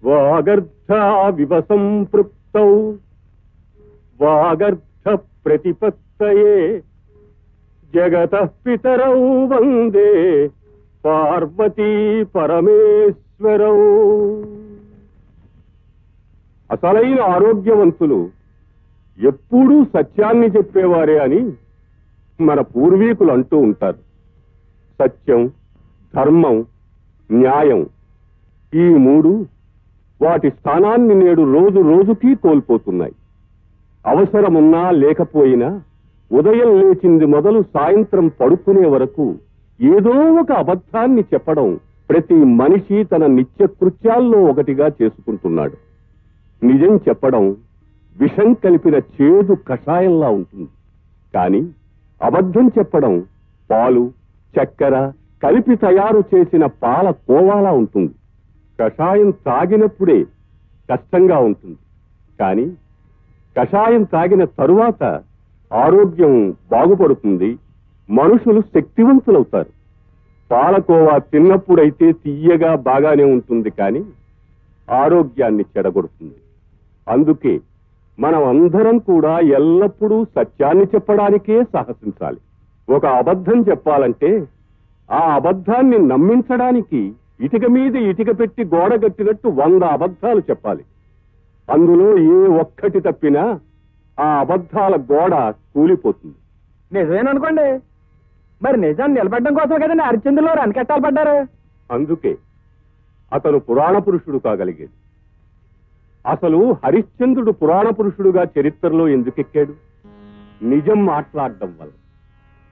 వాగర్ధావివ సంపృక్తౌ వాగర్ధ ప్రతిపత్తయే జగతః పితరౌ వందే పార్వతీ పరమేశ్వరౌ. అసలైన ఆరోగ్యవంతులు ఎప్పుడూ సత్యాన్ని చెప్పేవారే అని మన పూర్వీకులు అంటూ ఉంటారు. సత్యం, ధర్మం, న్యాయం ఈ మూడు వాటి స్థానాన్ని నేడు రోజు రోజుకి కోల్పోతున్నాయి. అవసరమున్నా లేకపోయినా ఉదయం లేచింది మొదలు సాయంత్రం పడుకునే వరకు ఏదో ఒక అబద్ధాన్ని చెప్పడం ప్రతి మనిషి తన నిత్య కృత్యాల్లో ఒకటిగా చేసుకుంటున్నాడు. నిజం చెప్పడం విషం కలిపిన చేదు కషాయంలా ఉంటుంది. కానీ అబద్ధం చెప్పడం పాలు, చక్కెర కలిపి తయారు చేసిన పాల కోవాలా ఉంటుంది. కషాయం తాగినప్పుడే కష్టంగా ఉంటుంది, కానీ కషాయం తాగిన తరువాత ఆరోగ్యం బాగుపడుతుంది, మనుషులు శక్తివంతులవుతారు. పాలకోవా తిన్నప్పుడైతే తీయగా బాగానే ఉంటుంది, కానీ ఆరోగ్యాన్ని చెడగొడుతుంది. అందుకే మనం అందరం కూడా ఎల్లప్పుడూ సత్యాన్ని చెప్పడానికే సాహసించాలి. ఒక అబద్ధం చెప్పాలంటే ఆ అబద్ధాన్ని నమ్మించడానికి ఇటుక మీద ఇటుక పెట్టి గోడ కట్టినట్టు 100 అబద్ధాలు చెప్పాలి. అందులో ఏ ఒక్కటి తప్పినా ఆ అబద్ధాల గోడ కూలిపోతుంది. నిజమేననుకోండి, మరి నిజాన్ని నిలబెట్టడం కోసం కదండి హరిశ్చంద్రులు రణకెట్టాలు పడ్డారు. అందుకే అతను పురాణ పురుషుడు కాగలిగాడు. అసలు హరిశ్చంద్రుడు పురాణ పురుషుడుగా చరిత్రలో ఎందుకెక్కాడు? నిజం మాట్లాడడం వల్ల,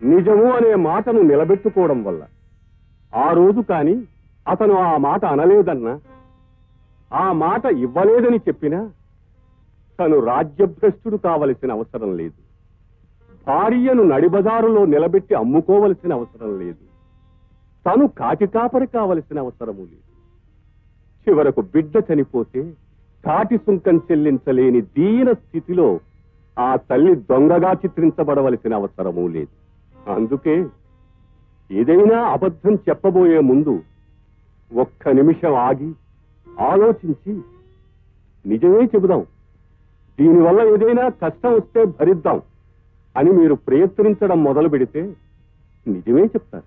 నిజము అనే మాటను నిలబెట్టుకోవడం వల్ల. ఆ రోజు కాని అతను ఆ మాట అనలేదన్నా, ఆ మాట ఇవ్వలేదని చెప్పినా తను రాజ్యభ్రష్టుడు కావలసిన అవసరం లేదు, భార్యను నడిబజారులో నిలబెట్టి అమ్ముకోవలసిన అవసరం లేదు, తను కాటికాపరి కావలసిన అవసరము లేదు. చివరకు బిడ్డ చనిపోతే కాటి సుంకం చెల్లించలేని దీన స్థితిలో ఆ తల్లి దొంగగా చిత్రించబడవలసిన అవసరమూ లేదు. అందుకే ఏదైనా అబద్ధం చెప్పబోయే ముందు ఒక్క నిమిషం ఆగి ఆలోచించి నిజమే చెబుదాం, దీనివల్ల ఏదైనా కష్టం వస్తే భరిద్దాం అని మీరు ప్రయత్నించడం మొదలు పెడితే నిజమే చెప్తారు.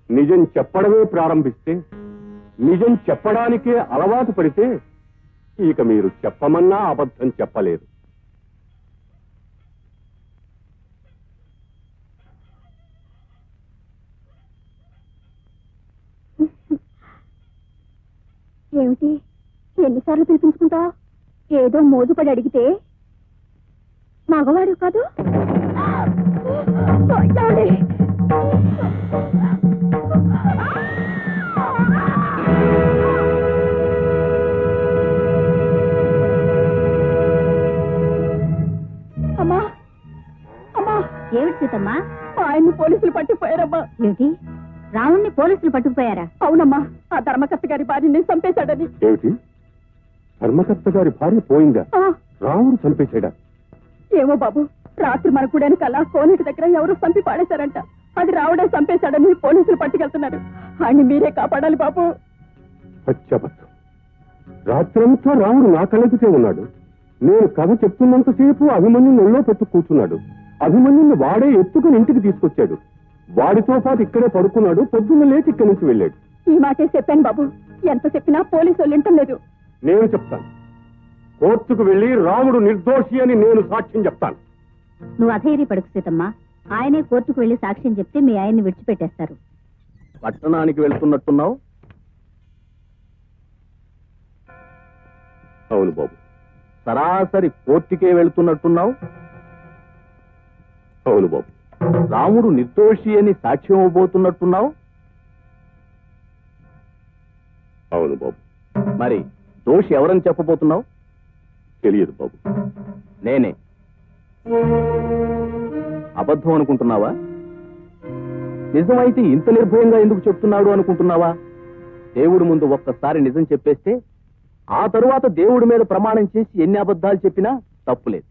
నిజం చెప్పడమే ప్రారంభిస్తే, నిజం చెప్పడానికే అలవాటు పడితే ఇక మీరు చెప్పమన్నా అబద్ధం చెప్పలేరు. ఏమిటి ఎన్నిసార్లు పిలిపించుకుంటావు? ఏదో మోజుపడి అడిగితే మగవాడు కాదు. అమ్మా అమ్మా, ఏమిటి సీతమ్మా? ఆయన్ని పోలీసులు పట్టుకుపోయారమ్మా. ఏమిటి, రావుణ్ణి పోలీసులు పట్టుకుపోయారా? అవునమ్మా, ఆ ధర్మకర్త గారి భార్యని చంపేశాడని. ఏమిటి, ధర్మకర్త గారి భార్య పోయిందా? రావుడు చంపేశాడా? ఏమో బాబు, రాత్రి మన కూడానికి అలా కోనేటి దగ్గర ఎవరో చంపి పాడేశారంట. అది రావుడే చంపేశాడని పోలీసులు పట్టుకెళ్తున్నారు. ఆయన్ని మీరే కాపాడాలి బాబు. అచ్చబద్ధం. రాత్రంతా రాముడు నా కళ్ళెదుటే ఉన్నాడు. నేను కథ చెప్తున్నంతసేపు అభిమన్యుని ఒళ్ళో పెట్టు కూర్చున్నాడు. అభిమన్యుని వాడే ఎత్తుకుని ఇంటికి తీసుకొచ్చాడు. వాడితో పాటు ఇక్కడే పడుకున్నాడు. పొద్దున్న లేచి ఇక్కడి నుంచి వెళ్ళాడు. ఈ మాటే చెప్పాను బాబు, ఎంత చెప్పినా పోలీసు వాళ్ళు వింటం లేదు. నేను చెప్తాను, కోర్టుకు వెళ్లి రాముడు నిర్దోషి అని నేను సాక్ష్యం చెప్తాను. నువ్వు అధైర్య పడుకు సీతమ్మా, ఆయనే కోర్టుకు వెళ్లి సాక్ష్యం చెప్తే మీ ఆయన్ని విడిచిపెట్టేస్తారు. పట్టణానికి వెళ్తున్నట్టున్నావు? అవును బాబు. సరాసరి కోర్టుకే వెళ్తున్నట్టున్నావు? అవును బాబు. రాముడు నిర్దోషి అని సాక్ష్యం ఇవ్వబోతున్నట్టున్నావు? అవును బాబు. మరి దోషి ఎవరని చెప్పబోతున్నావు? తెలియదు బాబు. నేనే. అబద్ధం అనుకుంటున్నావా? నిజమైతే ఇంత నిర్భయంగా ఎందుకు చెప్తున్నాడు అనుకుంటున్నావా? దేవుడి ముందు ఒక్కసారి నిజం చెప్పేస్తే ఆ తరువాత దేవుడి మీద ప్రమాణం చేసి ఎన్ని అబద్ధాలు చెప్పినా తప్పులేదు.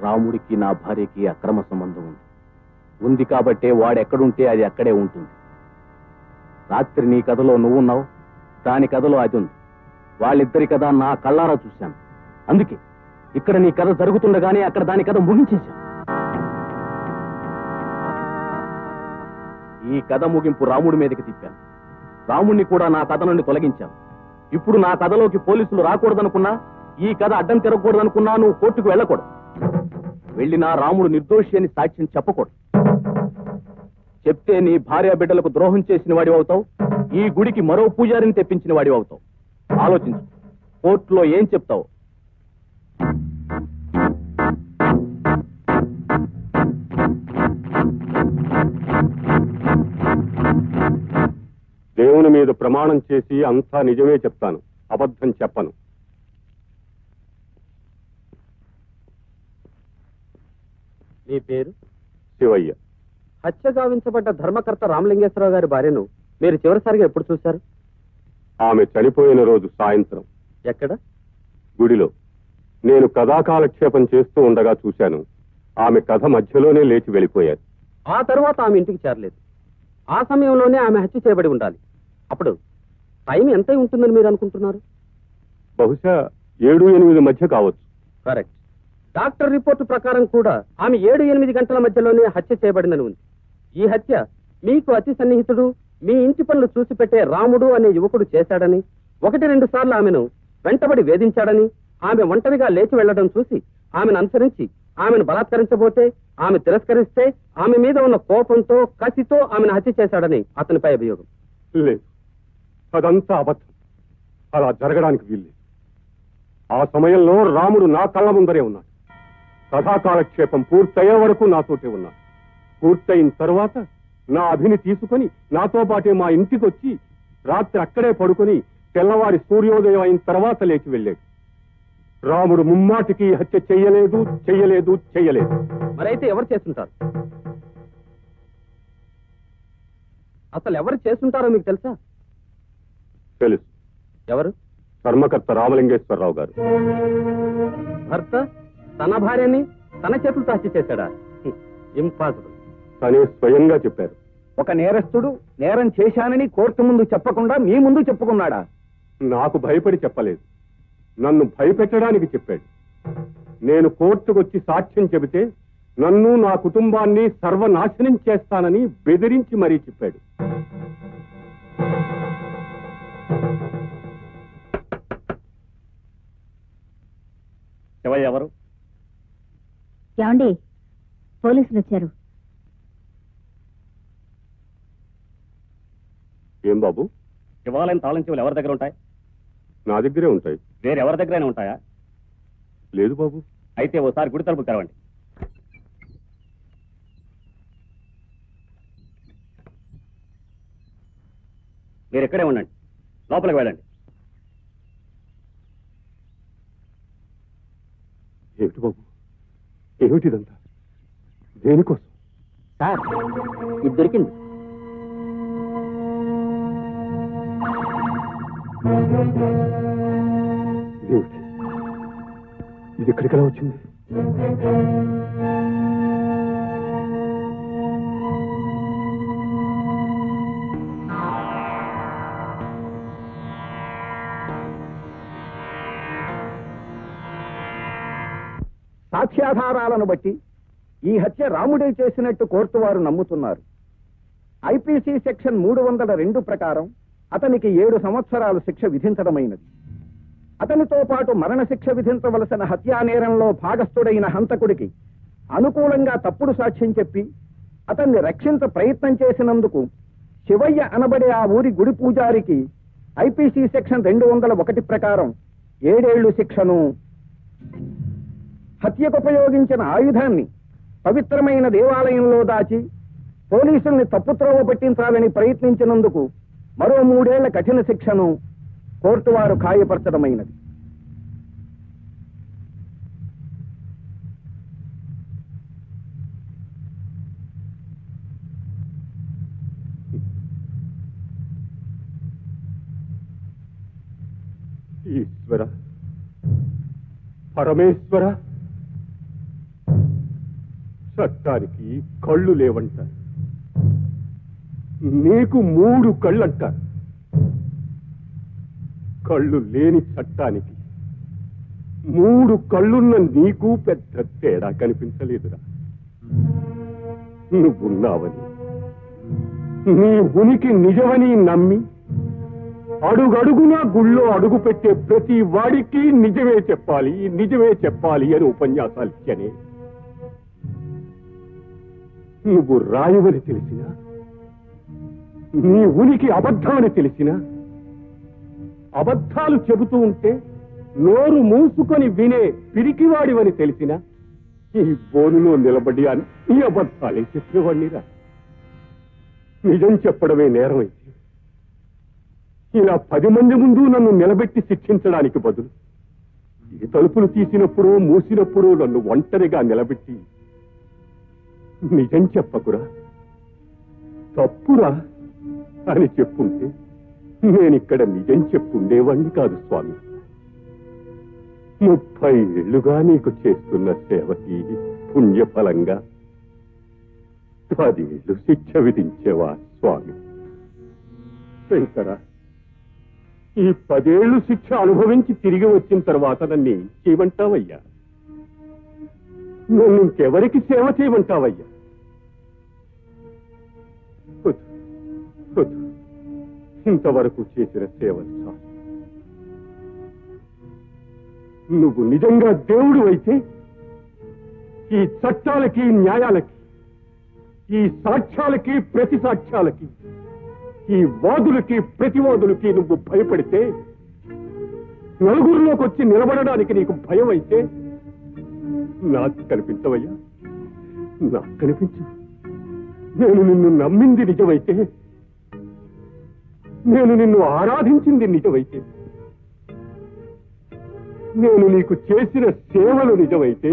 రాముడికి నా భార్యకి అక్రమ సంబంధం ఉంది. ఉంది కాబట్టే వాడెక్కడుంటే అది అక్కడే ఉంటుంది. రాత్రి నీ కథలో నువ్వున్నావు, దాని కథలో అది ఉంది. వాళ్ళిద్దరి కథ నా కళ్ళారా చూశాను. అందుకే ఇక్కడ నీ కథ జరుగుతుండగానే అక్కడ దాని కథ ముగించేశాను. ఈ కథ ముగింపు రాముడి మీదకి తిప్పాను. రాముణ్ణి కూడా నా కథ నుండి తొలగించాను. ఇప్పుడు నా కథలోకి పోలీసులు రాకూడదనుకున్నా, ఈ కథ అడ్డం తిరగకూడదనుకున్నా నువ్వు కోర్టుకు వెళ్ళకూడదు. వెళ్ళినా రాముడు నిర్దోషి అని సాక్ష్యం చెప్పకూడదు. చెప్తే నీ భార్య బిడ్డలకు ద్రోహం చేసిన వాడి అవుతావు, ఈ గుడికి మరో పూజారిని తెప్పించిన వాడి అవుతావు. ఆలోచించు, కోర్టులో ఏం చెప్తావు? దేవుని మీద ప్రమాణం చేసి అంతా నిజమే చెప్తాను, అబద్ధం చెప్పను. మీ పేరు? శివయ్య. హత్య గావించబడ్డ ధర్మకర్త రామలింగేశ్వరరావు గారి భార్యను మీరు చివరిసారిగా ఎప్పుడు చూశారు? ఆమె చనిపోయిన రోజు సాయంత్రం. ఎక్కడ? గుడిలో. నేను కథాకాలక్షేపం చేస్తూ ఉండగా చూశాను. ఆమె కథ మధ్యలోనే లేచి వెళ్ళిపోయారు. ఆ తర్వాత ఆమె ఇంటికి చేరలేదు. ఆ సమయంలోనే ఆమె హత్య చేయబడి ఉండాలి. అప్పుడు టైం ఎంత ఉంటుందని మీరు అనుకుంటున్నారు? బహుశా 7-8 మధ్య కావచ్చు. కరెక్ట్. డాక్టర్ రిపోర్టు ప్రకారం కూడా ఆమె 7-8 గంటల మధ్యలోనే హత్య చేయబడిందని ఉంది. ఈ హత్య మీకు అతి సన్నిహితుడు, మీ ఇంటి పనులు చూసి పెట్టే రాముడు అనే యువకుడు చేశాడని, 1-2 సార్లు ఆమెను వెంటబడి వేధించాడని, ఆమె ఒంటరిగా లేచి వెళ్లడం చూసి ఆమెను అనుసరించి ఆమెను బలాత్కరించబోతే, ఆమె తిరస్కరిస్తే ఆమె మీద ఉన్న కోపంతో, కసితో ఆమెను హత్య చేశాడని అతనిపై అభియోగం. లేదు, అదంతా అబద్ధం. అలా జరగడానికి వీల్లేదు. ఆ సమయంలో రాముడు నా కళ్ళ ముందరే ఉన్నాడు. కథాకాలక్షేపం పూర్తయ్యే వరకు నాతోటే ఉన్నాడు. పూర్తయిన తర్వాత నా అభిని తీసుకుని నాతో పాటే మా ఇంటికి వచ్చి రాత్రి అక్కడే పడుకొని తెల్లవారి సూర్యోదయం అయిన తర్వాత లేచి వెళ్ళాడు. రాముడు ముమ్మాటికి హత్య చెయ్యలేదు, చెయ్యలేదు, చెయ్యలేదు. మరైతే ఎవరు చేస్తుంటారు? అసలు ఎవరు చేస్తుంటారో మీకు తెలుసా? తెలుసు. ఎవరు? ధర్మకర్త రామలింగేశ్వరరావు గారు. భర్త తన భార్యని తన చేతులతో హత్య చేశాడా? ఇంపాసిబుల్. తనే స్వయంగా చెప్పారు. ఒక నేరస్తుడు నేరం చేశానని కోర్టు ముందు చెప్పకుండా మీ ముందు చెప్పుకున్నాడా? నాకు భయపడి చెప్పలేదు, నన్ను భయపెట్టడానికి చెప్పాడు. నేను కోర్టుకొచ్చి సాక్ష్యం చెబితే నన్ను, నా కుటుంబాన్ని సర్వనాశనం చేస్తానని బెదిరించి మరీ చెప్పాడు. ఎవరు? ఏమండి, పోలీసులు వచ్చారు. ఏం బాబు? శివాలయం తాళం చెవులు ఎవరి దగ్గర ఉంటాయి? నా దగ్గరే ఉంటాయి. వేరెవరి దగ్గరైనా ఉంటాయా? లేదు బాబు. అయితే ఓసారి గుడి తలుపు తెరవండి. మీరు ఇక్కడే ఉండండి, లోపలికి వెళ్ళండి. ఏమిటి బాబు, ఏమిటిదంతా? దేనికోసం? సార్, ఇది దొరికింది. ఏమిటి ఇది? ఎక్కడికలా వచ్చింది? సాక్ష్యాధారాలను బట్టి ఈ హత్య రాముడే చేసినట్టు కోర్టు వారు నమ్ముతున్నారు. ఐపీసీ సెక్షన్ 302 ప్రకారం అతనికి 7 సంవత్సరాలు శిక్ష విధించడమైనది. అతనితో పాటు మరణశిక్ష విధించవలసిన హత్యా నేరంలో భాగస్థుడైన హంతకుడికి అనుకూలంగా తప్పుడు సాక్ష్యం చెప్పి అతన్ని రక్షించ ప్రయత్నం చేసినందుకు శివయ్య అనబడే ఆ ఊరి గుడి పూజారికి ఐపీసీ సెక్షన్ 201 ప్రకారం 7 ఏళ్లు శిక్షను, హత్యకుపయోగించిన ఆయుధాన్ని పవిత్రమైన దేవాలయంలో దాచి పోలీసుల్ని తప్పుత్రోవ పట్టించాలని ప్రయత్నించినందుకు మరో 3 ఏళ్ల కఠిన శిక్షను కోర్టు వారు ఖాయపరచడమైనది. ఈశ్వర, పరమేశ్వర, చట్టానికి కళ్ళు లేవంట. నీకు 3 కళ్ళంటారు. కళ్ళు లేని చట్టానికి 3 కళ్ళున్న నీకు పెద్ద తేడా కనిపించలేదురా. నువ్వున్నావని, నీ ఉనికి నిజమని నమ్మి అడుగడుగునా గుళ్ళో అడుగు పెట్టే ప్రతి వాడికి నిజమే చెప్పాలి, నిజమే చెప్పాలి అని ఉపన్యాసాలు ఇచ్చనే. నువ్వు రాయవని తెలిసినా, నీ ఉనికి అబద్ధమని తెలిసినా, అబద్ధాలు చెబుతూ ఉంటే నోరు మూసుకొని వినే పిరికివాడివని తెలిసినా ఈ బోనులో నిలబడి అన్ని అబద్ధాలే చెప్పేవాడినిరా. నిజం చెప్పడమే నేరమైతే ఇలా 10 మంది ముందు నన్ను నిలబెట్టి శిక్షించడానికి బదులు ఈ తలుపులు తీసినప్పుడు మూసినప్పుడు నన్ను ఒంటరిగా నిలబెట్టి నిజం చెప్పకురా, తప్పురా అని చెప్పుంటే నేనిక్కడ నిజం చెప్పుండేవాణ్ణి కాదు స్వామి. 30 ఏళ్లుగా నీకు చేస్తున్న సేవకి పుణ్యఫలంగా 10 ఏళ్లు శిక్ష విధించేవా స్వామి? శంకర, ఈ 10 ఏళ్లు శిక్ష అనుభవించి తిరిగి వచ్చిన తర్వాత నన్ను ఏం చేయమంటావయ్యా? నన్ను ఇంకెవరికి సేవ చేయమంటావయ్యా? ఇంతవరకు చేసిన సేవలు చాలు. నువ్వు నిజంగా దేవుడు అయితే ఈ చట్టాలకి, న్యాయాలకి, ఈ సాక్ష్యాలకి, ప్రతి సాక్ష్యాలకి, ఈ వాదులకి, ప్రతివాదులకి నువ్వు భయపడితే, నలుగురిలోకి వచ్చి నిలబడడానికి నీకు భయం అయితే నాకు కనిపించవయ్యా, నాకు కనిపించు. నేను నిన్ను నమ్మింది నిజమైతే, నేను నిన్ను ఆరాధించింది నిజమైతే, నేను నీకు చేసిన సేవలు నిజమైతే,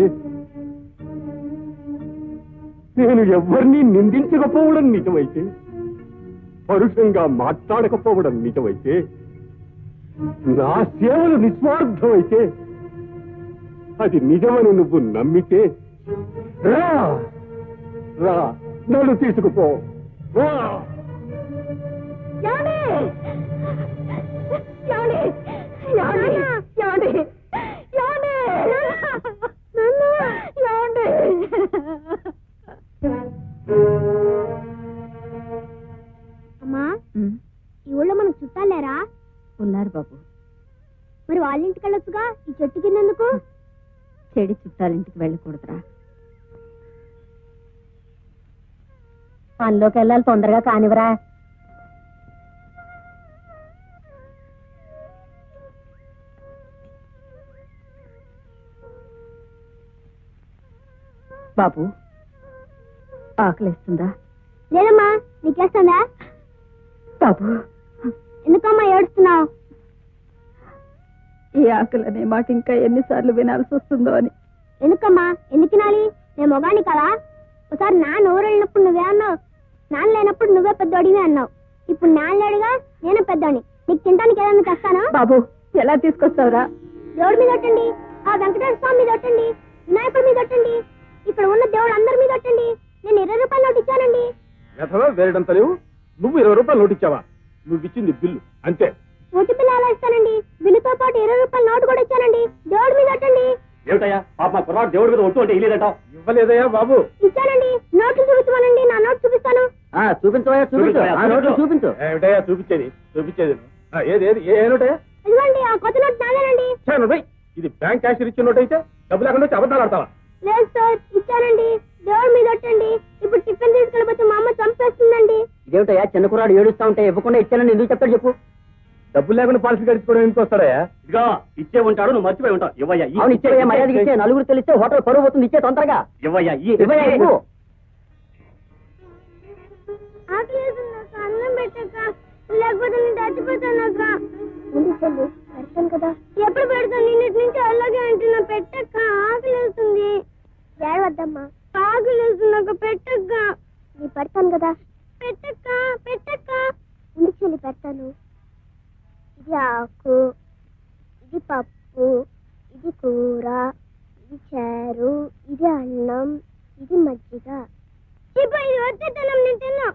నేను ఎవరిని నిందించకపోవడం నిజమైతే, పరుషంగా మాట్లాడకపోవడం నిజమైతే, నా సేవలు నిస్వార్థమైతే, అది నిజమని నువ్వు నమ్మితే రా, రా, నన్ను తీసుకుపో, రా. అమ్మా, ఈ ఊళ్ళో మనకు చుట్టాలేరా? ఉన్నారు బాబు. మరి వాళ్ళ ఇంటికి వెళ్ళొచ్చుగా, ఈ చెట్టు కిందెందుకు? చెడి చుట్టాలింటికి వెళ్ళకూడదురా. పనిలోకి వెళ్ళాలి, తొందరగా కానివరా. బాబు, ఆకలిస్తుందా? లేదమ్మా, నీకేస్తుందా? బాబు, ఎందుకమ్మా ఏడుస్తున్నావు? ఈ ఆకలి అనే మాట ఇంకా ఎన్నిసార్లు వినాల్సి వస్తుందో అని. ఎందుకమ్మా, ఎందుకు తినాలి? నేను మొగాని కదా. ఒకసారి నాన్న ఊరు వెళ్ళినప్పుడు నువ్వే అన్నావు, నాన్న లేనప్పుడు నువ్వే పెద్దోడివే అన్నావు. ఇప్పుడు నాన్న లేడుగా, నేనే పెద్దోడిని. నీకు తినడానికి ఏదన్నా తెస్తాను. బాబు, ఎలా తీసుకొస్తావురా? దేవుడి మీద ఒట్టండి, ఆ వెంకటేశ్వర స్వామి మీద ఒట్టండి, వినాయకుడి మీద ఒట్టండి, ఇక్కడ ఉన్న దేవుడు అందరి మీద ఒట్టండి. నేను 20 రూపాయలు నోటు ఇచ్చానండి. వేరడంత లేవు. నువ్వు 20 రూపాయలు నోటు ఇచ్చావా? నువ్వు ఇచ్చింది బిల్లు అంతే. నోటు బిల్లు ఎలా ఇస్తానండి? బిల్లుతో పాటు 20 రూపాయలు నోటు కూడా ఇచ్చానండి. దేవుడి మీద ఒట్టండి. ఏమిటయ్యా పాప, మా కుర్రాడు దేవుడి మీద ఒట్టు అంటే ఇల్లేదట. ఇవ్వలేదయ్యా బాబు. ఇచ్చానండి. నోట్లు చూపించమనండి, నా నోటు చూపిస్తాను. చూపించవయ్యా, చూపించు. ఆ నోటు చూపించు. ఏమిటయ్యా చూపించేది? చూపించేది ఏది ఏది ఏ నోటే? ఇదిగోండి, ఆ కొత్త నోటు నాదేనండి. ఇది బ్యాంక్ క్యాషియర్ ఇచ్చిన నోట్ అయితే డబ్బు లేకుండా వచ్చి అబద్ధాలు ఆడతావా? లేదు సార్, ఇచ్చానండి. దేవుడి మీద ఒట్టండి. ఇప్పుడు టిఫిన్ తీసుకెళ్ళిపోతే మా అమ్మ చంపేస్తుందండి. ఇదేమిటయ్యా చిన్న కుర్రాడు ఏడుస్తా ఉంటే ఇవ్వకుండా ఇచ్చానని ఎందుకు చెప్తాడు చెప్పు? డబ్బులు లేకుండా పాలసీ గడిచుకోవడం ఎందుకు వస్తాడయా? ఇదిగా ఇచ్చే ఉంటాడు, నువ్వు మర్చిపోయి ఉంటావు. ఇవ్వయ్యా, ఇచ్చేవయ్యా, మర్యాదకి ఇచ్చే. నలుగురు తెలిస్తే హోటల్ పరువు పోతుంది. ఇచ్చే తొందరగా ఇవ్వయ్యా, ఇవ్వయ్యా. ఆకలేదున్నాక అన్నం పెట్టక, లేకపోతే నేను చచ్చిపోతానక్క. పెడతాను కదా. ఎప్పుడు పెడతాను? నిన్నటి నుంచి అలాగే అంటున్నా. పెట్టక్క, ఆకలేస్తుంది. ఏడవద్దమ్మా, ఆకలేస్తున్నాక పెట్టక్క. నీ పెడతాను కదా. పెట్టక్క, పెట్టక్క. ఇంటి చెల్లి పెడతాను. ఇది ఆకు, ఇది పప్పు, ఇది కూర, ఇది చారు, ఇది అన్నం, ఇది మజ్జిగ. ఇది వచ్చేటన్నం నేను తిన్నా.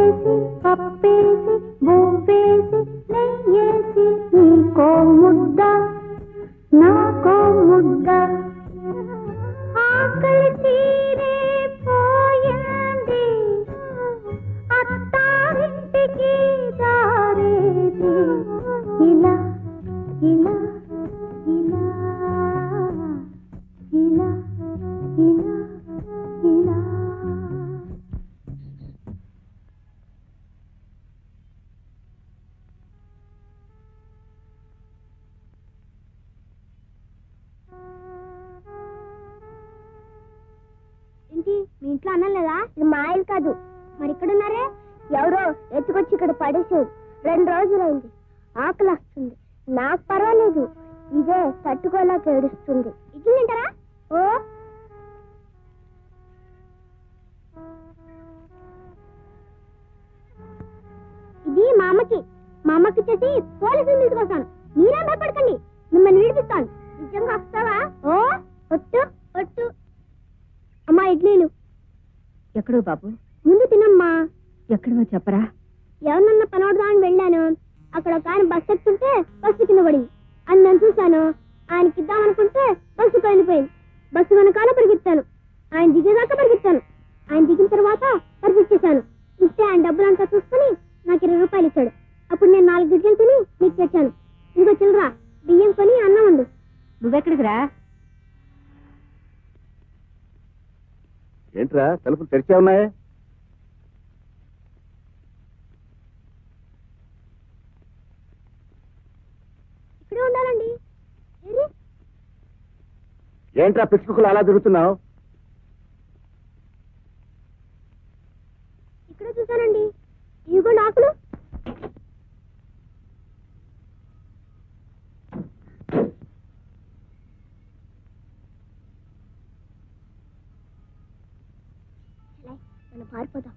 ఉప్పేసి పప్పేసి బువ్వేసి నెయ్యేసి నీకో ముద్ద నాకో ముద్ద ఆకలి తీరే పోయింది అత్తారింటికి దారేది ఇలా ఇలా ఇలా ఇలా ఇలా ఇలా ఏంటి మీ ఇంట్లో అన్నలేదా? ఇది మా ఇల్లు కాదు. మరి ఇక్కడున్నారే ఎవరో ఎత్తుకొచ్చి ఇక్కడ పడేసారు. 2 రోజులైంది. ఆకలి వస్తుంది. నాకు పర్వాలేదు, ఇదే తట్టుకోలేక ఏడుస్తుంది. ఇడ్లీ తింటారా? ఓ ఇది మా అమ్మకి చేసి పోలీసులు తీసుకొస్తాను. మీరే భయపడకండి, మిమ్మల్ని విడిపిస్తాను. నిజంగా వస్తావా? ఓ ఒట్టు ఒట్టు. అమ్మా ఇడ్లీలు. ఎక్కడో బాబు? ముందు తినమ్మా. ఎక్కడో చెప్పరా? ఎవరినన్నా పనవడదామని వెళ్ళాను. అక్కడ ఒక ఆయన బస్సు ఎక్కుతుంటే బస్సు కింద పడింది. అని నేను చూశాను. ఆయనకి ఇద్దామనుకుంటే బస్సు వెళ్ళిపోయింది. బస్సు వెనకాల పరిగెత్తాను. ఆయన దిగేదాకా పరిగెత్తాను. ఆయన దిగిన తర్వాత పరిగెచ్చేశాను. ఇస్తే ఆయన డబ్బులంతా చూసుకుని నాకు 20 రూపాయలు ఇచ్చాడు. అప్పుడు నేను 4 గిడ్డలు తిని నీకు తెచ్చాను. ఇంకో చిల్లరా బియ్యం కొని అన్నం వండు. నువ్వెక్కడికి రా? ఏంట్రా తలుపులు తెరిచే ఉన్నాయే? ఇక్కడే ఉండాలండి. ఏంట్రా పిచ్చుకులు అలా తిరుగుతున్నావు? ఇక్కడే చూశానండి. ఇవిగో ఆకులు. మనం పారిపోదాం.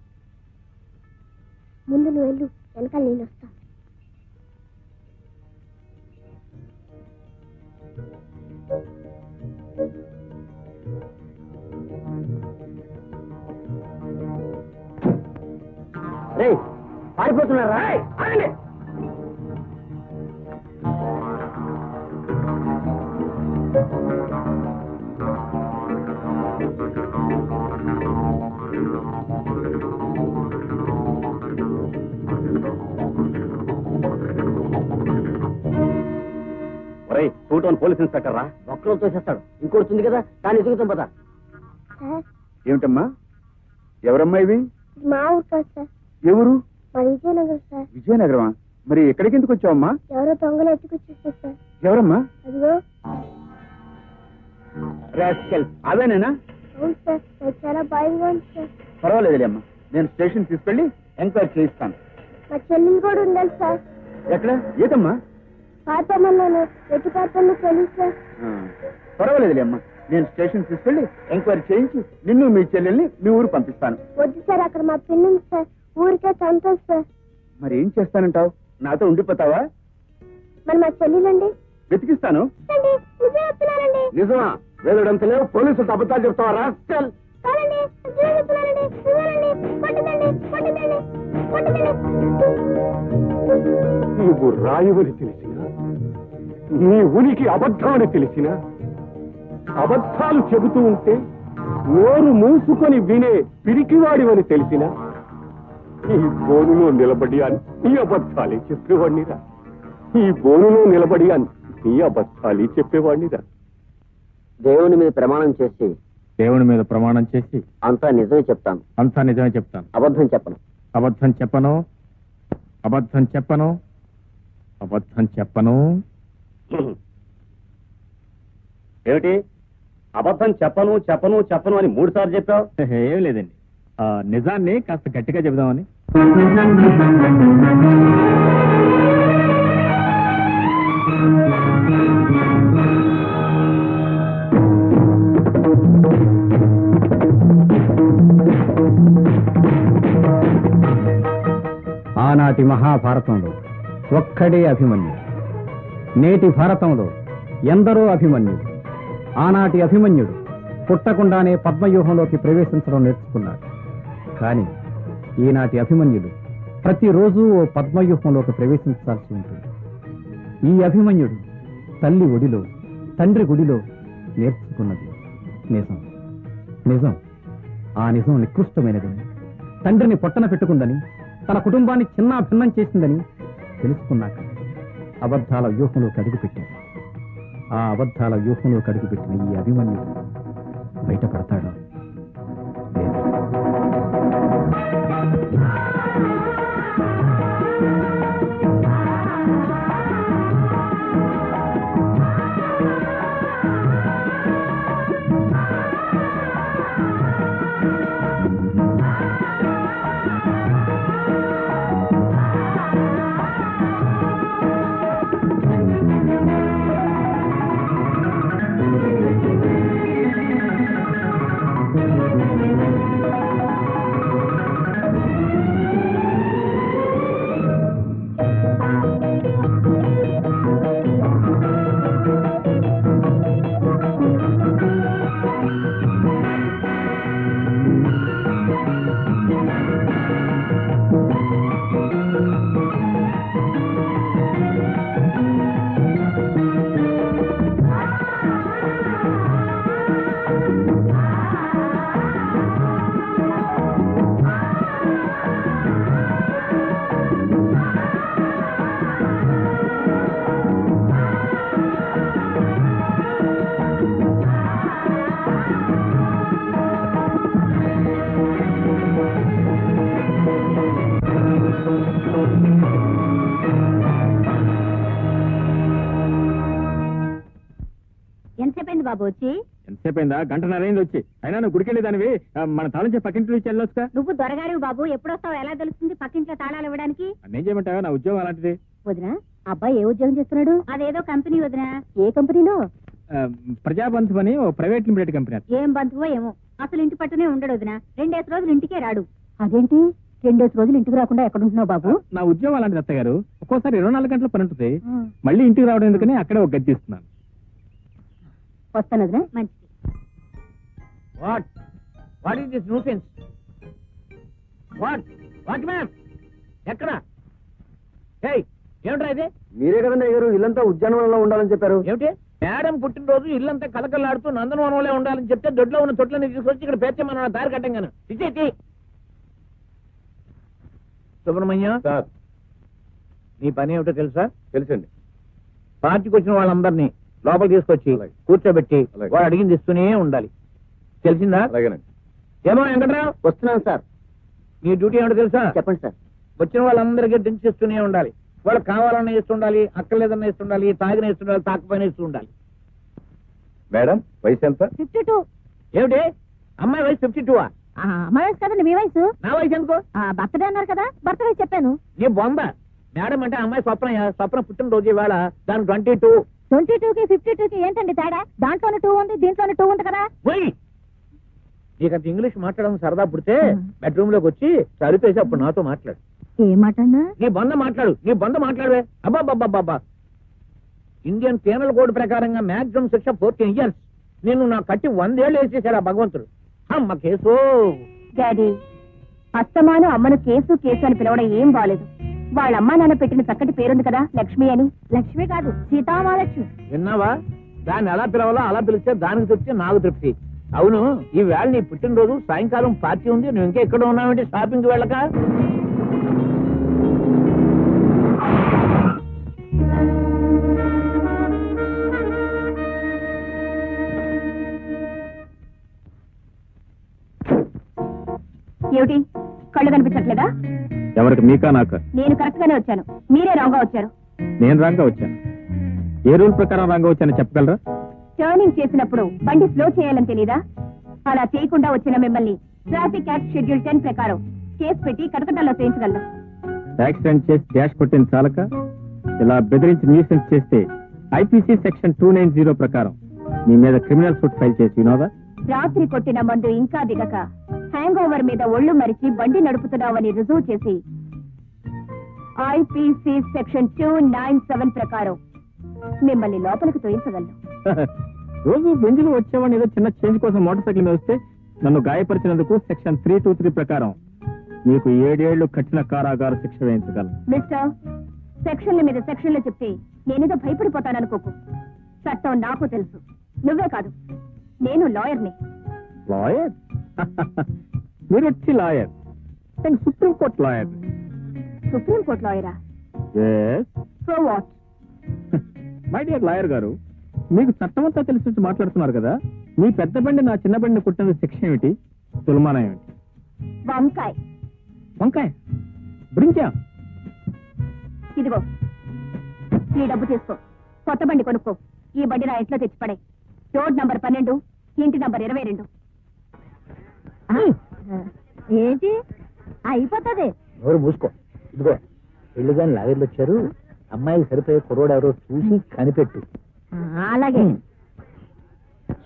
ముందు నువ్వు వెళ్ళు, వెనకాల నేను వస్తా. పారిపోతున్నారా? కూటోని పోలీస్ ఇన్స్పెక్టర్ రా. ఒక్కలో తోసేస్తాడు. ఇంకోటి ఉంది కదా, దాన్ని ఎదుగుతాం పదా. ఏమిటమ్మా? ఎవరమ్మా ఇవి? మా ఊరు కాదు సార్. ఎవరు? మా విజయనగరం సార్. విజయనగరమా? మరి ఎక్కడికి ఎందుకు వచ్చావమ్మా? ఎవరో దొంగలు ఎత్తుకొచ్చేస్తారు సార్. ఎవరమ్మా? అదిగో. అవేనేనా? అవును సార్. నాకు చాలా భయంగా ఉంది సార్. పర్వాలేదులే అమ్మా, నేను స్టేషన్ తీసుకెళ్లి ఎంక్వైరీ చేయిస్తాను. మా చెల్లెలు కూడా ఉండాలి సార్. ఎక్కడ? ఏదమ్మా? పాతమన్నాను. ఎటు పాతల్లో తెలియదు సార్. పర్వాలేదులే అమ్మా, నేను స్టేషన్ తీసుకెళ్లి ఎంక్వైరీ చేయించి నిన్ను మీ చెల్లెల్ని మీ ఊరు పంపిస్తాను. వద్దు సార్, అక్కడ మా పిల్ల ఉంది సార్. ఊరికే చంపదు సార్. మరి ఏం చేస్తానంటావు? నాతో ఉండిపోతావా? మరి మా చెల్లెలండి? వెతికిస్తాను. నిజం చెప్తున్నానండి. నిజమా? వేదడంత లేవు, పోలీసులతో అబద్ధాలు చెప్తావా రాస్కల్? కాదండి, నిజం చెప్తున్నానండి. నిజమేనండి. కొట్టదండి, కొట్టదండి, కొట్టదండి. నువ్వు రాయువని తెలిసినా, నీ ఉనికి అబద్ధం అని తెలిసినా, అబద్ధాలు చెబుతూ ఉంటే నోరు మూసుకొని వినే పిరికివాడివని తెలిసినా, ఈ బోనులో నిలబడి నీ అబద్ధాలే చెప్పేవాడినిరా. ఈ బోనులో నిలబడి నీ అబద్ధాలే చెప్పేవాడినిరా. దేవుని మీద ప్రమాణం చేసి, దేవుని మీద ప్రమాణం చేసి అంతా నిజమే చెప్తాను. అంతా నిజమే చెప్తాను. అబద్ధం చెప్పను. అబద్ధం చెప్పను. అబద్ధం చెప్పను. అబద్ధం చెప్పను. ఏమిటి? అబద్ధం చెప్పను చెప్పను చెప్పను అని 3 సార్లు చెప్పావు. ఏం లేదండి, నిజాన్ని కాస్త గట్టిగా చెబుదామని. ఆనాటి మహాభారతంలో ఒక్కడే అభిమన్యు. నేటి భారతంలో ఎందరో అభిమన్యుడు. ఆనాటి అభిమన్యుడు పుట్టకుండానే పద్మవ్యూహంలోకి ప్రవేశించడం నేర్చుకున్నాడు. కానీ ఈనాటి అభిమన్యుడు ప్రతిరోజు ఓ పద్మవ్యూహంలోకి ప్రవేశించాల్సి ఉంటుంది. ఈ అభిమన్యుడు తల్లి ఒడిలో తండ్రి గుడిలో నేర్చుకున్నది నిజం. నిజం, ఆ నిజం నికృష్టమైనదని, తండ్రిని పొట్టన పెట్టుకుందని, తన కుటుంబాన్ని చిన్నా భిన్నం చేసిందని తెలుసుకున్నాక అబద్ధాల వ్యూహంలోకి అడుగుపెట్టాడు. ఆ అబద్ధాల వ్యూహంలోకి అడుగుపెట్టిన ఈ అభిమన్యుడు బయటపడతాడు. ఎంతసేపైంది బాబు వచ్చి? ఎంతసేపైందా? గంటన్నరైంది వచ్చి. అయినా నువ్వు గుడికెళ్ళేదానివి, మన తాళం చెప్పి పక్కింటి నుంచి వెళ్ళొచ్చుగా. నువ్వు దొరగారివి బాబు, ఎప్పుడొస్తావు ఎలా తెలుస్తుంది పక్కింట్లో తాళాలు ఇవ్వడానికి? నేను చేయమంటావా? నా ఉద్యోగం అలాంటిది. వదినా, అబ్బాయి ఏ ఉద్యోగం చేస్తున్నాడు? అదేదో కంపెనీ వదినా. ఏ కంపెనీలో? ప్రజాబంధు అని ఓ ప్రైవేట్ లిమిటెడ్ కంపెనీ. ఏం బంధువో ఏమో, అసలు ఇంటి పట్టునే ఉండడు వదినా. 2 రోజులు ఇంటికే రాడు. అదేంటి 2 రోజులు ఇంటికి రాకుండా ఎక్కడుంటున్నావు బాబు? నా ఉద్యోగం అలాంటిది అత్తయ్య గారు. ఒక్కోసారి 24 గంటల పని ఉంటుంది. మళ్ళీ ఇంటికి రావడం ఎందుకని అక్కడే ఒక గది తీస్తున్నాను. వస్తాను వదినా. మంచిది. What is this nuisance? What ma'am, ఎక్కడ? ఏమిట్రా ఇది? మీరే కదండి అయ్యారు ఇల్లంతా ఉద్యానవనంలో ఉండాలని చెప్పారు. ఏమిటి? మేడం పుట్టినరోజు ఇల్లంతా కలకలాడుతూ నందనవనంలో ఉండాలని చెప్తే దొడ్లో ఉన్న తొట్లని తీసుకొచ్చి ఇక్కడ పేర్చమన్న దారి కట్టంగాను. ఇచ్చేటి సుబ్రహ్మణ్యం, నీ పని ఏమిటో తెలుసా? తెలుసండి. పార్టీకి వచ్చిన వాళ్ళందరినీ లోపల తీసుకొచ్చి కూర్చోబెట్టి వాడు అడిగింది ఇస్తూనే ఉండాలి. తెలిసిందా? ఏమో వెంకట్రావు? వస్తున్నాను సార్. నీ డ్యూటీ ఏమిటో తెలుసా? చెప్పండి సార్. వచ్చిన వాళ్ళందరికీ డ్రింక్స్ ఇస్తూనే ఉండాలి. వాళ్ళకి కావాలన్నా ఇస్తుండాలి, అక్కర్లేదన్నా ఇస్తుండాలి, తాగిన ఇస్తుండాలి, తాకపోయినా ఇస్తూ ఉండాలి. మేడం వయసు ఎంత? 52. ఏమిటి అమ్మాయి వయసు 52? అమ్మాయి వయసు కదండి, మీ వయసు. నా వయసు ఎందుకో? బర్త్డే అన్నారు కదా, బర్త్ వయసు చెప్పాను. నీ బొంద. మేడం అంటే అమ్మాయి స్వప్న పుట్టినరోజు ఇవాళ, దానికి 22. 22కి 52కి ఏంటండి తేడా? దాంట్లోనే 2 ఉంది, దీంట్లోనే 2 ఉంది కదా. నీకంత ఇంగ్లీష్ మాట్లాడడం సరదా పుడితే బెడ్రూమ్ లోకి వచ్చి సరిపేసి అప్పుడు నాతో మాట్లాడు. ఏ మాటన్నా? నీ బంద మాట్లాడు, నీ బంద మాట్లాడవే. అబ్బాబ్బాబ్బా, ఇండియన్ పీనల్ కోడ్ ప్రకారంగా మాక్సిమం శిక్ష 14 years. నేను నా కట్టి 100 ఏళ్ళు వేసేసాడు ఆ భగవంతుడు. అమ్మ కేసు. డాడీ, అస్తమాను అమ్మను కేసు కేసు అని పిలవడం ఏం బాలేదు. వాళ్ళ అమ్మా నాన్న పెట్టిన చక్కటి పేరుంది కదా, లక్ష్మి అని. లక్ష్మి కాదు, సీతామహాలక్ష్మి. విన్నావా? దాన్ని ఎలా పిలవాలో అలా పిలిస్తే దానికి తృప్తి, నాకు తృప్తి. అవును, ఈ వేళ నీ పుట్టినరోజు, సాయంకాలం పార్టీ ఉంది, నువ్వు ఇంకా ఎక్కడ ఉన్నావంటే షాపింగ్ వెళ్ళక? ఏమిటి, కళ్ళు కనిపించట్లేదా? ఎవరికి, మీకా నాకా? నేను కరెక్ట్ గానే వచ్చాను, మీరే రాంగ్ గా వచ్చారు. నేను రాంగ్ గా వచ్చాను. ఏ రూల్ ప్రకారం రాంగ్ గా వచ్చానో చెప్పగలరా? టర్నింగ్ చేసినప్పుడు బండి స్లో చేయాలని తెలీదా? అలా చేయకుండా వచ్చిన మిమ్మల్ని ట్రాఫిక్ యాక్ట్ షెడ్యూల్ 10 ప్రకారం కేసు పెట్టి కటకటాల్లో చేయించగలను. యాక్సిడెంట్ చేసి డాష్ కొట్టింది చాలక ఇలా బెదిరించి న్యూసెన్స్ చేస్తే ఐపీసీ సెక్షన్ 290 ప్రకారం మీ మీద క్రిమినల్ సూట్ ఫైల్ చేసి వినోదా? రాత్రి కొట్టిన మందు ఇంకా దిగక హ్యాంగ్ ఓవర్ మీద ఒళ్ళు మరిచి బండి నడుపుతున్నావని రుజువు చేసి ఐపీసీ సెక్షన్ 297 ప్రకారం మిమ్మల్ని లోపలికి తోయించగలను. రోజు బెంజులు వచ్చేవాడిని ఏదో చిన్న చేంజ్ కోసం మోటార్ సైకిల్ మీద వస్తే నన్ను గాయపరిచినందుకు సెక్షన్ 323 ప్రకారం మీకు 7 ఏళ్లు కఠిన కారాగార శిక్ష వేయించగలను. మిస్టర్, సెక్షన్ల మీద సెక్షన్లు చెప్తే నేనేదో భయపడిపోతాననుకోకు. చట్టం నాకు తెలుసు, నువ్వే కాదు, నేను లాయర్ని. లాయర్? మీరు వచ్చి లాయర్? నేను సుప్రీంకోర్టు లాయర్. సుప్రీంకోర్టు లాయరా? So what? My dear lawyer గారు, మీకు చట్టమంతా తెలిసి మాట్లాడుతున్నారు కదా. మీ పెద్ద బండి నా చిన్న బండిని కుట్టిన శిక్ష ఏమిటి, తులమానం ఏమిటి? వంకాయ. వంకాయ? బ్రింజా? ఇదిగో ఈ డబ్బు తీసుకో, కొత్త బండి కొనుక్కో. ఈ బండి నా ఇంట్లో తెచ్చిపడే. రోడ్ నంబర్ 12, ఇంటి నంబర్ 22. ఏంటి అయిపోతుంది? నోరు మూసుకో. ఇదిగో పెళ్లి గాని లాగర్లు వచ్చారు, అమ్మాయికి సరిపోయే కుర్రోడు ఎవరో చూసి కనిపెట్టు. అలాగే.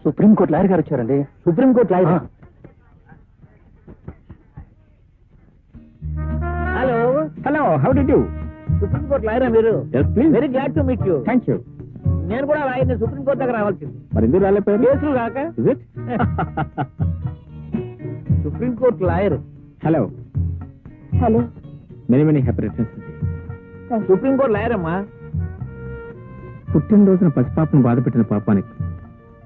సుప్రీంకోర్టు లాయర్ గారు వచ్చారండి. Supreme Court lawyer? Hello hello, how did you? Supreme Court లాయరా మీరు? Yes, please. Very glad to meet you. Thank you. నేను కూడా లాయర్ని, సుప్రీంకోర్టు దగ్గర రావాల్సింది. మరి ఎందుకు రాలేపోయారు? కేసులు కాక. Is it? Supreme court lawyer. Hello. Hello. Many happy returns. Supreme court lawyer అమ్మా. పుట్టినరోజున పసిపాపను బాధపెట్టిన పాపానికి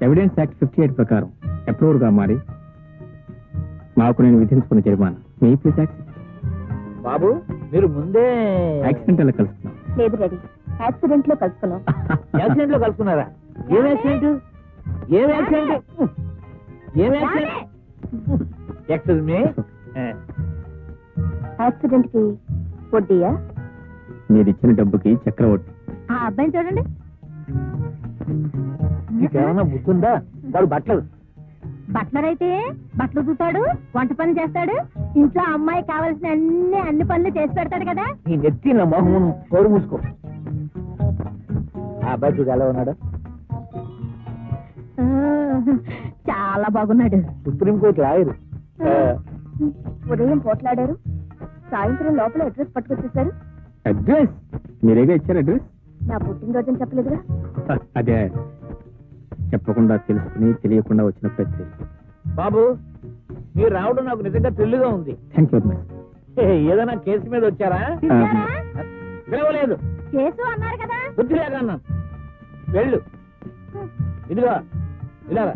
ఎవిడెన్స్ యాక్ట్ 58 ప్రకారం అప్రూవర్ గా మారి నాకు నేను విధించుకున్న జరిమానా మీ ప్లీజ్ యాక్ట్. బాబు మీరు ముందే యాక్సిడెంట్ అలా కలుసుకున్నాం. లేదు రెడీ, యాక్సిడెంట్ లో కలుసుకున్నాం. యాక్సిడెంట్ లో కలుసుకున్నారా? ఏం యాక్సిడెంట్? ఏం యాక్సిడెంట్? ఏం యాక్సిడెంట్? Excuse me. యాక్సిడెంట్ కి వడ్డీయా? మీరు ఇచ్చిన డబ్బుకి చక్రవడ్డీ. ఆ అబ్బాయిని చూడండి. నీకేమన్నా బుద్ధుందా? వాడు బట్టలు బట్లర్ బట్టలు చూతాడు, వంట పనులు చేస్తాడు, ఇంట్లో అమ్మాయి కావాల్సిన అన్ని పనులు చేసి పెడతాడు కదా. నీ నెత్తి నా మొహం కోరు మూసుకో. ఆ అబ్బాయి చూడు ఎలా ఉన్నాడు? చాలా బాగున్నాడు. Supreme court lawyer. ఉదయం పోట్లాడారు, సాయంత్రం లోపల అడ్రస్ పట్టుకొచ్చేసారు. అడ్రస్ మీరేగా ఇచ్చారు అడ్రస్? నా పుట్టినరోజు చెప్పలేదుగా. అదే చెప్పకుండా తెలుసుకుని తెలియకుండా వచ్చిన ప్రతి. బాబు మీరు రావడం నాకు నిజంగా థ్రిల్గా ఉంది. Thank you very much. ఏదైనా కేసు మీద వచ్చారా? పిలవలేదు. కేసు అన్నారు కదా. బుద్ధి లేక అన్నాను. వెళ్ళు. ఇదిగో ఇలాగా.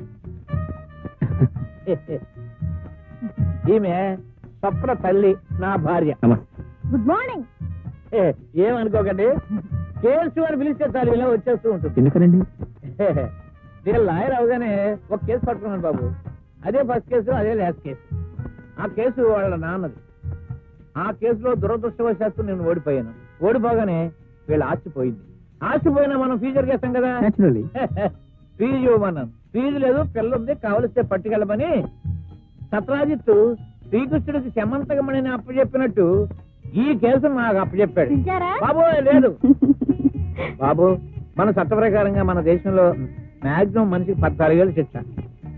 ఈమె స్వప్న తల్లి, నా భార్య. నమస్తే. Good morning. ఏమనుకోకండి, కేసు అని పిలిస్తే చాలు ఇలా వచ్చేస్తూ ఉంటుంది. ఎందుకనండి? నేను లాయర్ అవగానే ఒక కేసు పట్టుకున్నాను బాబు. అదే ఫస్ట్ కేసు, అదే లాస్ట్ కేసు. ఆ కేసు వాళ్ళ నాన్నది. ఆ కేసులో దురదృష్టవశాత్తు నేను ఓడిపోయాను. ఓడిపోగానే వీళ్ళు ఆస్తిపోయింది. ఆస్తిపోయినా మనం ఫీజు చేస్తాం కదా. నేచురల్లీ. ఫీజు ఇవ్వమన్నాను. ఫీజు లేదు, పిల్ల ఉంది, కావలిస్తే పట్టుకెళ్ళమని సత్రాజిత్తు శ్రీకృష్ణుడికి శమంతకమణిని అప్పచెప్పినట్టు ఈ కేసు నాకు అప్పచెప్పాడు. బాబు లేదు బాబు, మన చట్ట ప్రకారంగా మన దేశంలో మాక్సిమం మనిషికి 14 ఏళ్ళు శిక్ష.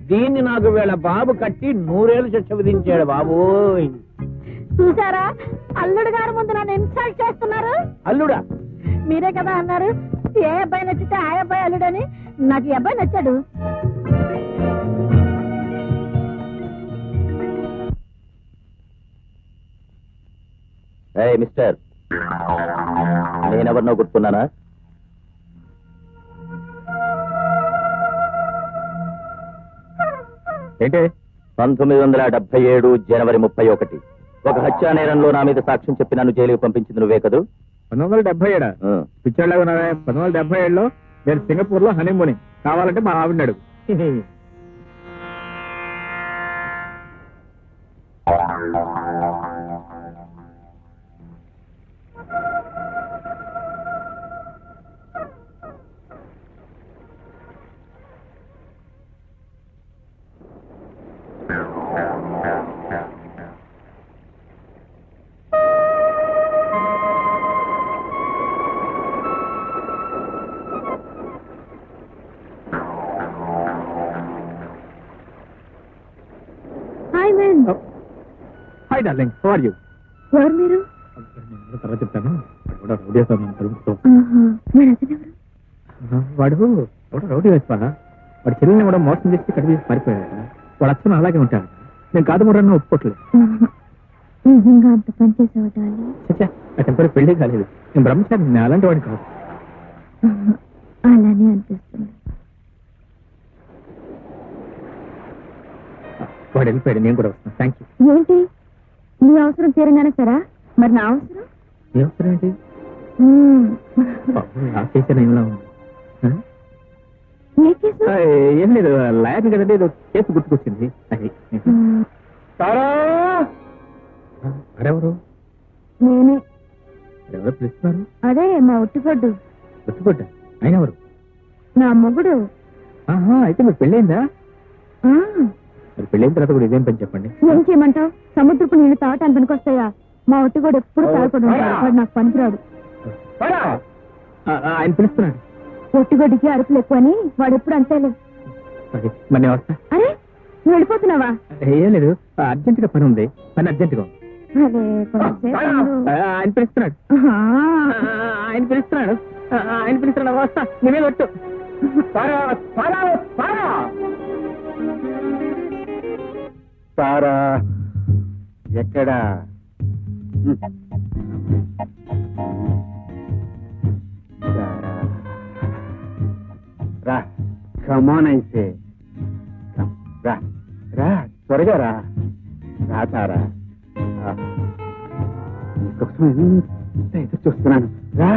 దీన్ని నాకు వీళ్ళ బాబు కట్టి 100 ఏళ్ళు శిక్ష విధించాడు. బాబు చూసారా, అల్లుడు గారి ముందు నన్ను ఇన్సల్ట్ చేస్తున్నారు. అల్లుడా? మీరే కదా అన్నారు ఏ అబ్బాయి నచ్చితే ఆ అబ్బాయి అల్లుడని. నాకు ఈ అబ్బాయి నచ్చాడు. మిస్టర్, నేనెవరినో గుర్తున్నానా? ఏంటి? 1977 జనవరి 31 ఒక హత్యా నేరంలో నా మీద సాక్ష్యం చెప్పి నన్ను జైలుకి పంపించింది నువ్వే కదూ? 1977? పిచ్చోళ్ళగా ఉన్నారా? 1977లో నేను సింగపూర్ లో హనీమూనింగ్. కావాలంటే మా ఆవిడన్నాడు. Hi darling, how are you? ఎవరు మీరు? తర్వాత చెప్తాను. రౌడీ వాడు రౌడీ వేస్తా. వాడు చెల్లెల్ని కూడా మోసం చేసి కట్టి తీసి పారిపోయాడు. వాడు అచ్చను అలాగే ఉంటాడు. నేను కాదు కూడా ఒప్పుకోవట్లేదు. నిజంగా అంత పని చేసేవాళ్ళు అటెంపరీ పెళ్లి కాలేదు. నేను బ్రహ్మచారి, నేను అలాంటి వాడిని కాదు. అలానే అనిపిస్తుంది. వాడు వెళ్ళిపోయాడు, నేను కూడా వస్తాను. Thank you. ఏంటి నీ అవసరం తీరంగానే సరా? మరి నా అవసరం? నీ అవసరం ఏంటి? ఆ కేసు ఏమిలా ఉంది? ఏ కేసు? ఏం లేదు, లాయర్ కదండి, ఏదో కేసు గుర్తుకొచ్చింది. అది మరెవరు? నేనే. ఎవరో పిలుస్తున్నారు? అదే మా ఒట్టిపడ్డు. గుర్తుపడ్డ? ఆయన ఎవరు? నా మొగుడు. అయితే మీరు పెళ్ళైందా? మరి పెళ్ళైన తర్వాత కూడా ఇదేం పని చెప్పండి. ఏం చేయమంటావు? సముద్రపు నీళ్లు తాగటానికి పనికొస్తాయా? మా ఒట్టిగోడు ఎప్పుడు తాగకుండా ఉంటాడు. వాడు నాకు పనికిరాడు. ఆయన పిలుస్తున్నాడు. ఒట్టిగొడ్డికి అరుపులు ఎక్కువ అని వాడు ఎప్పుడు అంతేలే. మరి నేను వస్తా. అరే నువ్వు వెళ్ళిపోతున్నావా? ఏం లేదు, అర్జెంట్ గా పని ఉంది. పని అర్జెంట్ గా ఉంది. ఆయన పిలుస్తున్నాడు. ఆయన పిలుస్తున్నాడు. ఆయన పిలుస్తున్నాడు. వస్తా. నేనే కొట్టు. సారా ఎక్కడా? రా, కమాన్ అయితే రా రా, త్వరగా రా. రాతారా, నీకోసం ఎంత ఎదురు చూస్తున్నాను. రా.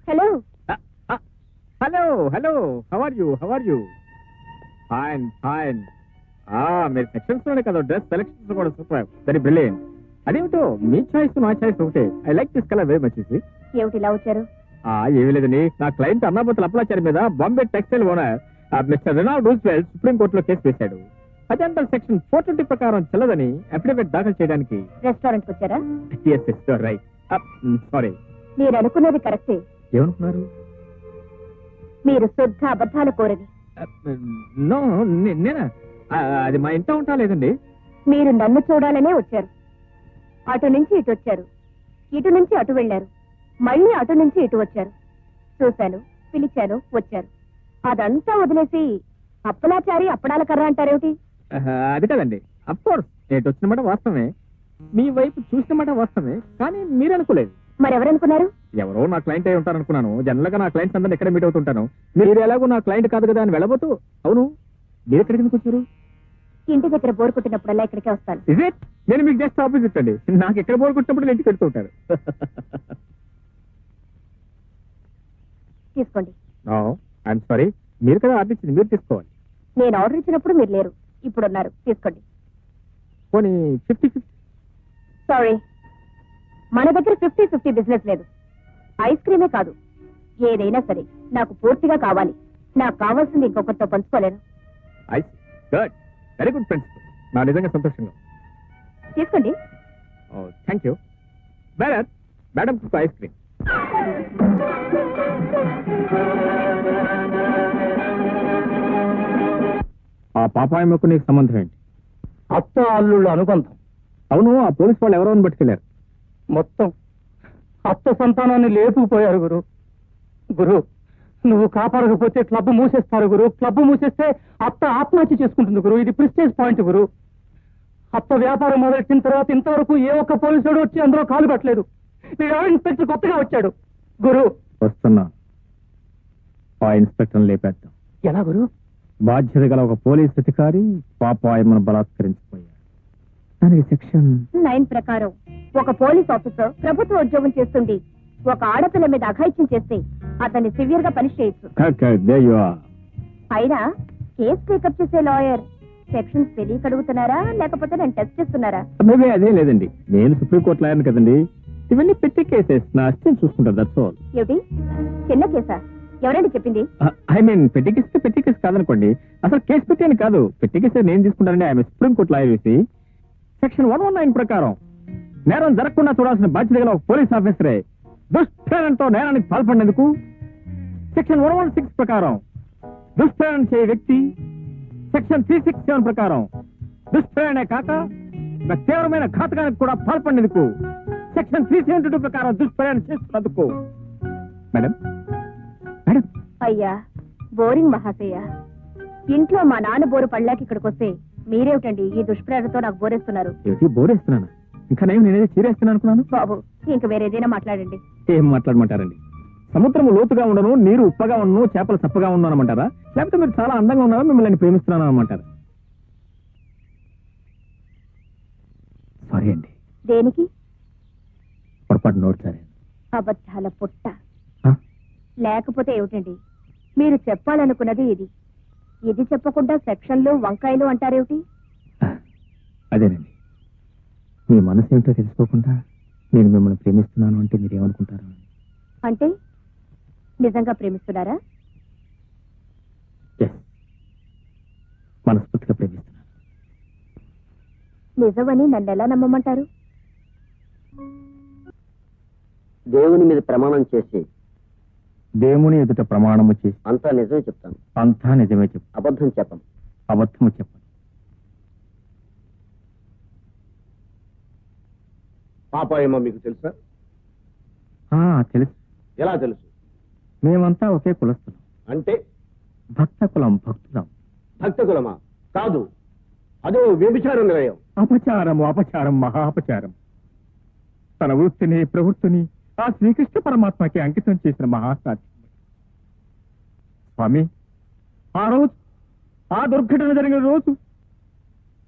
Hello hello hello, how are you? How are you? Fine fine. మీరు సెక్షన్స్ లోనే కదా, డ్రెస్ సెలక్షన్స్ కూడా సూపర్, వెరీ బ్రిలియంట్. అదేమిటో మీ చాయిస్ నా చాయిస్ ఒకటే. I like this colour very much. ఏమిటి ఇలా వచ్చారు? ఏమీ లేదని, నా క్లయింట్ అన్నాబోతుల అప్లాచారి మీద Bombay textile owner mister Reynold Roosevelt supreme కోర్టులో కేసు వేశాడు. అజంతా సెక్షన్ 420 ప్రకారం చెల్లదని అఫిడవిట్ దాఖలు చేయడానికి రెస్టారెంట్ వచ్చారా? రైట్. సారీ. మీరు అనుకున్నది కరెక్టే. ఏమనుకున్నారు? మీరు శుద్ధ అబద్ధాలు కోరని. నో, నేనా? అది మా ఇంట్లో ఉంటా లేదండి. మీరు నన్ను చూడాలనే వచ్చారు. అటు నుంచి ఇటు వచ్చారు, ఇటు నుంచి అటు వెళ్లారు, మళ్ళీ అటు నుంచి ఇటు వచ్చారు. చూశాను, పిలిచాను, వచ్చారు. అదంతా వదిలేసి అప్పలాచారి అప్పడాల కర్ర అంటారేమిటి? అది కదండి. అఫ్ కోర్స్ నేను వచ్చిన మాట వాస్తవమే, మీ వైపు చూసిన మాట వాస్తవమే, కానీ మీరు అనుకోలేదు. మరెవరనుకున్నారు? ఎవరో నా క్లయింట్ అయి ఉంటారనుకున్నాను. జనరల్ గా నా క్లయింట్స్ అందరినీ ఎక్కడ మీట్ అవుతుంటాను. మీరు ఎలాగో నా క్లయింట్ కాదు కదా అని వెళ్ళబోతూ, అవును మీరు ఎక్కడికి ఎందుకు వచ్చారు? ఇంటి దగ్గర బోర్ కొట్టినప్పుడల్లా ఇక్కడికే వస్తాను. Is it? నేను మీకు జస్ట్ ఆపోజిట్ అండి. నాకు ఎక్కడ బోర్ కొట్టినప్పుడు ఇంటికి వెళ్తూ ఉంటారు. తీసుకోండి. ఐఎమ్ సారీ, మీరు కదా ఆర్డర్ ఇచ్చింది, మీరు తీసుకోవాలి. నేను ఆర్డర్ ఇచ్చినప్పుడు మీరు లేరు, ఇప్పుడు ఉన్నారు, తీసుకోండి. పోనీ 50-50. సారీ, మన దగ్గర 50-50 బిజినెస్ లేదు. ఐస్ క్రీమే కాదు, ఏదైనా సరే నాకు పూర్తిగా కావాలి. నాకు కావాల్సింది ఇంకొకరితో పంచుకోలేను. Very good principal. నా నిజంగా సంతోషంగా. తీసుకోండి. Thank you. Madam ice cream. ఆ పాపాయమ్మకు నీకు సంబంధం ఏంటి? అత్త అల్లుళ్ళ అనుబంధం. అవును, ఆ పోలీసు వాళ్ళు ఎవరో పట్టుకెళ్లారు. మొత్తం అత్త సంతానాన్ని లేపుకుపోయారు గురు. గురు నువ్వు కాపాడకపోతే క్లబ్ మూసేస్తారు గురు. క్లబ్ మూసేస్తే అత్త ఆత్మహత్య చేసుకుంటుంది గురు. ఇది ప్రిస్టేజ్ పాయింట్ గురు. అత్త వ్యాపారం మొదలెట్టిన తర్వాత ఇంతవరకు ఏ ఒక్క పోలీసుడు వచ్చి అందులో కాలు పెట్టలేదు. ఇన్స్పెక్టర్ కొత్తగా వచ్చాడు గురు. వస్తున్నా. ఆ ఇన్స్పెక్టర్ లేపేద్దాం. ఎలా గురు? బాధ్యత గల ఒక పోలీస్ అధికారి పాపాయమను బలాత్కరించిపోయాడు. దానికి సెక్షన్ 9 ప్రకారం ఒక పోలీస్ ఆఫీసర్ ప్రభుత్వ ఉద్యోగం చేస్తుండి ఒక ఆడపిల్ల మీద అఘాయిత్యం చేస్తే అతన్ని సివియర్ గా పనిష్ చేయొచ్చు. అయినా కేసు టేకప్ చేసే లాయర్ సెక్షన్స్ తెలియక అడుగుతున్నారా లేకపోతే నేను టెస్ట్ చేస్తున్నారా? మేబీ అదే లేదండి. నేను సుప్రీంకోర్టు లాయర్ని కదండి. ఇవన్నీ పెట్టి కేసెస్ నా అసిస్టెంట్ చూసుకుంటారు. That's all. ఏమిటి చిన్న కేసా? ఎవరండి చెప్పింది? ఐ మీన్ పెట్టి కేసు కాదనుకోండి. అసలు కేసు పెట్టాను కాదు. పెట్టి కేసు నేను తీసుకుంటానండి. ఆమె సుప్రీంకోర్టు లాయర్ వేసి సెక్షన్ 119 ప్రకారం నేరం జరగకుండా చూడాల్సిన బాధ్యత గల ఒక పోలీస్ ఆఫీసరే దుష్ప్రేరణతో నేరానికి పాల్పడినందుకు సెక్షన్ 116 ప్రకారం దుష్ప్రేరణ చేయ వ్యక్తి, సెక్షన్ 367 ప్రకారం దుష్ప్రేరణే కాక ఒక తీవ్రమైన ఘాతకానికి కూడా పాల్పడినందుకు, సెక్షన్ 372 ప్రకారం దుష్ప్రేరణ చేస్తున్నందుకు. మేడం మేడం అయ్యా బోరింగ్ మహాశయ్య. ఇంట్లో మా నాన్న బోరు పళ్ళాకి ఇక్కడికి వస్తే మీరేమిటండి ఈ దుష్ప్రేరణతో నాకు బోరేస్తున్నారు? బోరేస్తున్నాను? ఇంకా నేనేదో చీరేస్తున్నాను అనుకున్నాను. బాబు ఇంక వేరేదైనా మాట్లాడండి. ఏం మాట్లాడమంటారండి? సముద్రం లోతుగా ఉండను, నీరు ఉప్పగా ఉండను, చేపలు చప్పగా ఉండను అనమంటారా? లేకపోతే మీరు చాలా అందంగా ఉన్నారా, మిమ్మల్ని ప్రేమిస్తున్నాను అనమంటారా? సారీ అండి. దేనికి? పొరపాటు నోట్ సరే. అబద్ధాల పుట్ట. లేకపోతే ఏమిటండి మీరు చెప్పాలనుకున్నది ఇది. ఇది చెప్పకుండా సెక్షన్లు వంకాయలు అంటారేమిటి? అదేనండి, మీ మనసు ఏంటో తెలుసుకోకుండా నేను మిమ్మల్ని ప్రేమిస్తున్నాను అంటే మీరేమనుకుంటారు? అంటే నిజంగా ప్రేమిస్తున్నారా? మనస్ఫూర్తిగా ప్రేమిస్తున్నాను. నిజమని నన్ను ఎలా నమ్మమంటారు? దేవుని మీద ప్రమాణం చేసి, దేవుని ఎదుట ప్రమాణము చేసి అంతా నిజమే చెప్తాను. అంతా నిజమే చెప్పు. అబద్ధం చెప్పను. అబద్ధము చెప్పను. పాపాయమో మీకు తెలుసా? తెలుసు. ఎలా తెలుసు? మేమంతా ఒకే కులస్తులం. అంటే భక్త కులం, భక్తులం. భక్త కులమా? కాదు, అదో వ్యభిచార నిలయం. అపచారము, అపచారం, మహా అపచారం. తన వృత్తిని, ప్రవృత్తిని ఆ శ్రీకృష్ణ పరమాత్మకి అంకితం చేసిన మహాసాధ్యం. స్వామి, ఆ రోజు, ఆ దుర్ఘటన జరిగిన రోజు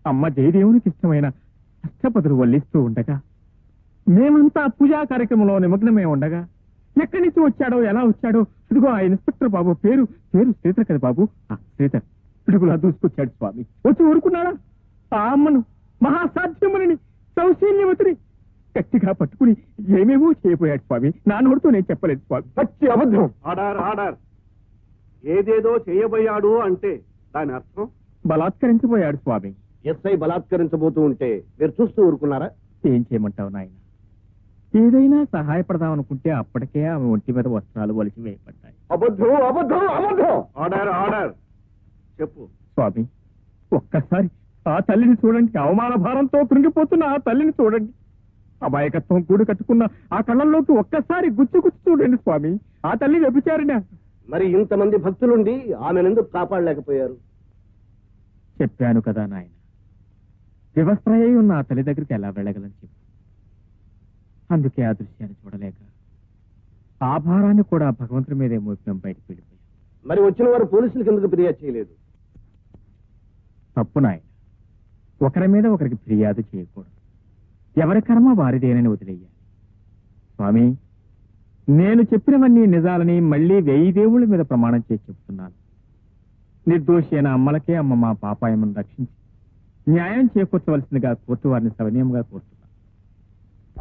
అమ్మ జయదేవునికి ఇష్టమైన అష్టపదులు వల్లిస్తూ ఉండగా, మేమంతా పూజా కార్యక్రమంలో నిమగ్నమే ఉండగా, ఎక్కడి నుంచి వచ్చాడో, ఎలా వచ్చాడో, ఇదిగో ఆ ఇన్స్పెక్టర్ బాబు పేరు శ్రీధర్ కదా బాబు, శ్రీధర్ పిడుగులా దూసుకొచ్చాడు స్వామి. వచ్చి ఊరుకున్నాడా? ఆ అమ్మను, మహాసాధ్యముని, సౌశీల్యవతిని గట్టిగా పట్టుకుని ఏమేమో చేయబోయాడు స్వామి. నా నోటితో నేను చెప్పలేదు స్వామి. పచ్చి అబద్ధం. ఆడార్ ఏదేదో చేయబోయాడు అంటే దాని అర్థం బలాత్కరించబోయాడు స్వామి. ఎస్ఐ బలాత్కరించబోతూ ఉంటే మీరు చూస్తూ ఊరుకున్నారా? ఏం చేయమంటావు నాయన? ఏదైనా సహాయపడదామనుకుంటే అప్పటికే ఆమె ఒంటి మీద వస్త్రాలు వలిసి వేయబడ్డాయి. అబద్ధం, అబద్ధం, అబద్ధం. ఆర్డర్ చెప్పు స్వామి. ఒక్కసారి ఆ తల్లిని చూడండి. అవమాన భారంతో కృంగిపోతున్న ఆ తల్లిని చూడండి. అమాయకత్వం కూడి కట్టుకున్న ఆ కళ్ళల్లోకి ఒక్కసారి గుచ్చు చూడండి స్వామి. ఆ తల్లి వ్యభిచారిణ. మరి ఇంతమంది భక్తులుండి ఆమెనెందుకు కాపాడలేకపోయారు? చెప్పాను కదా నాయన, వివస్త్రయ్యి ఉన్న ఆ తల్లి దగ్గరికి ఎలా వెళ్ళగలని చెప్పు. అందుకే ఆ దృశ్యాన్ని చూడలేక ఆ భారాన్ని కూడా భగవంతుడి మీదే మోపినం బయటకు వెళ్ళిపోయాం. మరి వచ్చిన వారు పోలీసులకు ఎందుకు ఫిర్యాదు చేయలేదు? తప్పు నాయన. ఒకరి మీద ఒకరికి ఫిర్యాదు చేయకూడదు. ఎవరి కర్మ వారిదేనని వదిలేయాలి. స్వామి, నేను చెప్పినవన్నీ నిజాలని మళ్లీ 1000 దేవుళ్ళ మీద ప్రమాణం చేసి చెప్తున్నాను. నిర్దోషి అయిన అమ్మలకే అమ్మ మా పాపాయమను రక్షించి న్యాయం చేకూర్చవలసిందిగా కోర్టు వారిని సవినయంగా కోరుతున్నాను.